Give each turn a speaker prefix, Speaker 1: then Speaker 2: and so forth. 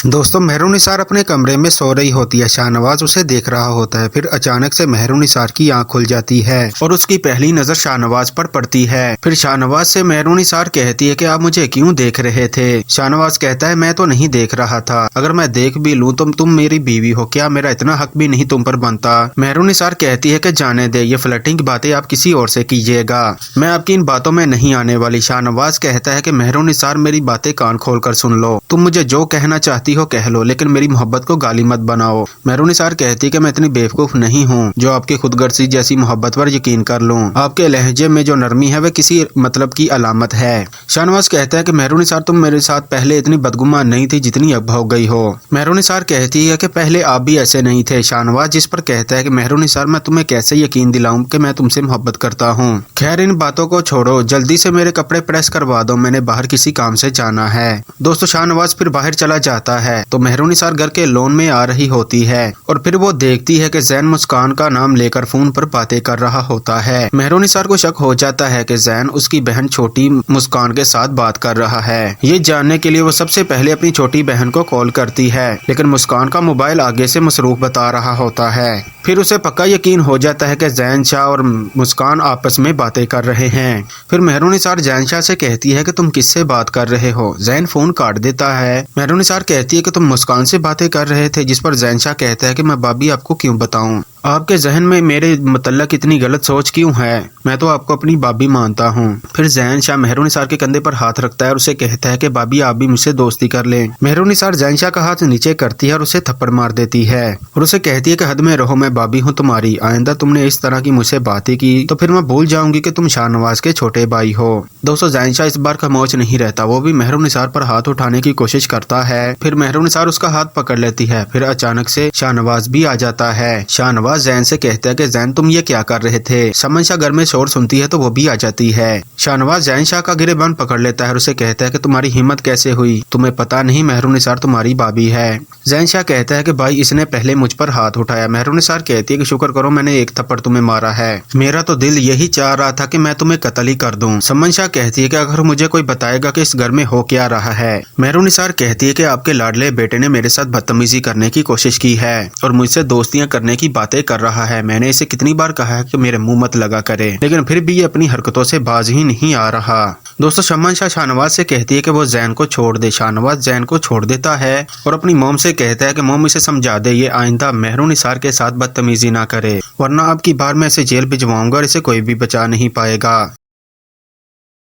Speaker 1: दोस्तों मेहरून निसार अपने कमरे में सो रही होती है। शाहनवाज उसे देख रहा होता है। फिर अचानक से मेहरून निसार की आंख खुल जाती है और उसकी पहली नजर शाहनवाज पर पड़ती है। फिर शाहनवाज से मेहरून निसार कहती है कि आप मुझे क्यों देख रहे थे। शाहनवाज कहता है मैं तो नहीं देख रहा था, अगर मैं देख भी लूं तो तुम मेरी बीवी हो, क्या मेरा इतना हक भी नहीं तुम पर बनता। मेहरून निसार कहती है कि जाने दे, ये फ्लर्टिंग की बातें आप किसी और से कीजिएगा, मैं आपकी इन बातों में नहीं आने वाली। शाहनवाज कहता है कि मेहरून निसार मेरी बातें कान खोल कर सुन लो, तुम मुझे जो कहना चाहती हो कह लो, लेकिन मेरी मोहब्बत को गाली मत बनाओ। मेहरून निसार कहती है कि मैं इतनी बेवकूफ नहीं हूँ जो आपकी खुदगर्जी जैसी मोहब्बत पर यकीन कर लूं। आपके लहजे में जो नरमी है वह किसी मतलब की अलामत है। शाहनवाज कहता है कि मेहरून निसार तुम मेरे साथ पहले इतनी बदगुमान नहीं थी जितनी अब हो गई हो। मेहरून निसार कहती है कि पहले आप भी ऐसे नहीं थे। शाहनवाज जिस पर कहता है कि मेहरून निसार मैं तुम्हें कैसे यकीन दिलाऊं कि मैं तुमसे मोहब्बत करता हूँ। खैर इन बातों को छोड़ो, जल्दी से मेरे कपड़े प्रेस करवा दो, मैंने बाहर किसी काम से जाना है। दोस्तों शाहनवाज फिर बाहर चला जाता है तो मेहरून निसार घर के लॉन में आ रही होती है और फिर वो देखती है कि जैन मुस्कान का नाम लेकर फोन पर बातें कर रहा होता है। मेहरून निसार को शक हो जाता है कि जैन उसकी बहन छोटी मुस्कान के साथ बात कर रहा है। ये जानने के लिए वो सबसे पहले अपनी छोटी बहन को कॉल करती है, लेकिन मुस्कान का मोबाइल आगे से मसरूफ बता रहा होता है। फिर उसे पक्का यकीन हो जाता है कि जैन शाह और मुस्कान आपस में बातें कर रहे हैं। फिर मेहरून निसार जैन शाह से कहती है कि तुम किससे बात कर रहे हो। जैन फोन काट देता है। मेहरून निसार कहती है कि तुम मुस्कान से बातें कर रहे थे, जिस पर जैन शाह कहता है कि मैं भाभी आपको क्यों बताऊं, आपके जहन में मेरे मतलब इतनी गलत सोच क्यों है, मैं तो आपको अपनी भाभी मानता हूँ। फिर जैन शाह मेहरून निसार के कंधे पर हाथ रखता है और उसे कहता है कि भाभी आप भी मुझसे दोस्ती कर लें। मेहरून निसार जैन शाह का हाथ नीचे करती है और उसे थप्पड़ मार देती है और उसे कहती है कि हद में रहो, मैं भाभी हूँ तुम्हारी, आइंदा तुमने इस तरह की मुझसे बातें की तो फिर मैं भूल जाऊंगी कि तुम शाहनवाज के छोटे भाई हो। दोस्तों जैन शाह इस बार खामोश नहीं रहता, वो भी मेहरून निसार पर हाथ उठाने की कोशिश करता है। फिर मेहरून निसार उसका हाथ पकड़ लेती है। फिर अचानक से शाहनवाज भी आ जाता है। शाहनवाज जैन से कहता है कि जैन तुम ये क्या कर रहे थे। समन शाह घर में शोर सुनती है तो वो भी आ जाती है। शाहनवाज जैन शाह का गिरेबान पकड़ लेता है और उसे कहता है कि तुम्हारी हिम्मत कैसे हुई, तुम्हें पता नहीं मेहरून निसार तुम्हारी भाभी है। जैन शाह कहता है कि भाई इसने पहले मुझ पर हाथ उठाया। मेहरून निसार कहती है कि शुक्र करो मैंने एक थप्पड़ तुम्हें मारा है, मेरा तो दिल यही चाह रहा था कि मैं तुम्हें कत्ल ही कर दूं। समन शाह कहती है कि अगर मुझे कोई बताएगा कि इस घर में हो क्या रहा है। मेहरून निसार कहती है कि आपके लाडले बेटे ने मेरे साथ बदतमीजी करने की कोशिश की है और मुझसे दोस्तियां करने की बातें कर रहा है। मैंने इसे कितनी बार कहा है कि मेरे मुंह मत लगा करे, लेकिन फिर भी ये अपनी हरकतों से बाज ही नहीं आ रहा। दोस्तों समन शाह शाहनवाज से कहती है कि वो जैन को छोड़ दे। शाहनवाज जैन को छोड़ देता है और अपनी मोम से कहता है कि मोम इसे समझा दे, ये आइंदा मेहरून निसार के साथ बदतमीजी ना करे, वरना अब की बार मैं इसे जेल भिजवाऊंगा और इसे कोई भी बचा नहीं पाएगा।